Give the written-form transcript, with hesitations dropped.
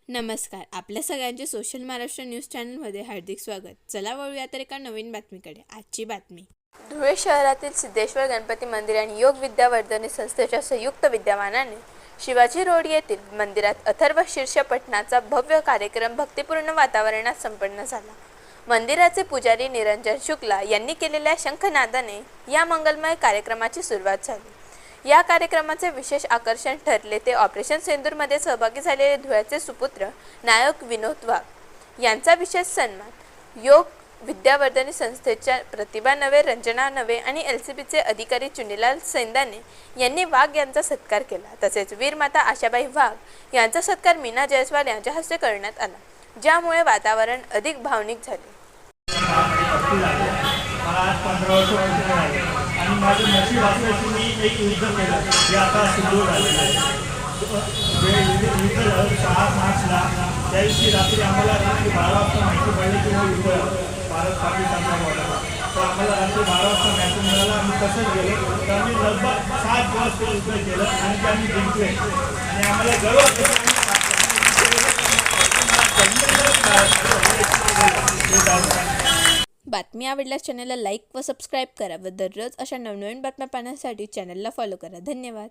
नमस्कार. आपल्या सगळ्यांचे सोशल महाराष्ट्र न्यूज चॅनलमध्ये हार्दिक स्वागत. चला वळूया तर एका नवीन बातमीकडे. आजची बातमी. धुळे शहरातील सिद्धेश्वर गणपती मंदिर आणि योग विद्यावर्धनी संस्थेच्या संयुक्त विद्यमानाने शिवाजी रोड येथील मंदिरात अथर्व शीर्ष पठणाचा भव्य कार्यक्रम भक्तिपूर्ण वातावरणात संपन्न झाला. मंदिराचे पुजारी निरंजन शुक्ला यांनी केलेल्या शंखनादाने या मंगलमय कार्यक्रमाची सुरुवात झाली. या कार्यक्रमाचे विशेष आकर्षण ठरले ते ऑपरेशन सिंदूरमध्ये सहभागी झालेले धुळ्याचे सुपुत्र नायक विनोद वाघ यांचा विशेष सन्मान. योग विद्यावर्धनी संस्थेच्या प्रतिभा नवे, रंजना नवे आणि LCBचे अधिकारी चुनीलाल सेंदाने यांनी वाघ यांचा सत्कार केला. तसेच वीरमाता आशाबाई वाघ यांचा सत्कार मीना जयस्वाल यांच्या हस्ते करण्यात आला, ज्यामुळे वातावरण अधिक भावनिक झाले. आणि माझं नशीब असं की मी एक युद्ध केलं जे आता सुरू झालेलं आहे. युद्ध झालं 6 मार्चला. त्या दिवशी रात्री आम्हाला रात्री 12 वाजता माहिती पडली की युद्ध भारत पाकिस्तानचा बॉर्डरला. तर आम्हाला रात्री 12 वाजता मॅसेज मिळाला. आम्ही तसंच गेलो. तर आम्ही लगभग 7 दिवस ते युद्ध केलं आणि ते आम्ही जिंकले. आणि आम्हाला गर्व बातमी आवडल्यास चॅनलला लाईक व सबस्क्राईब करा व दररोज अशा नवनवीन बातम्या पाहण्यासाठी चॅनलला फॉलो करा. धन्यवाद.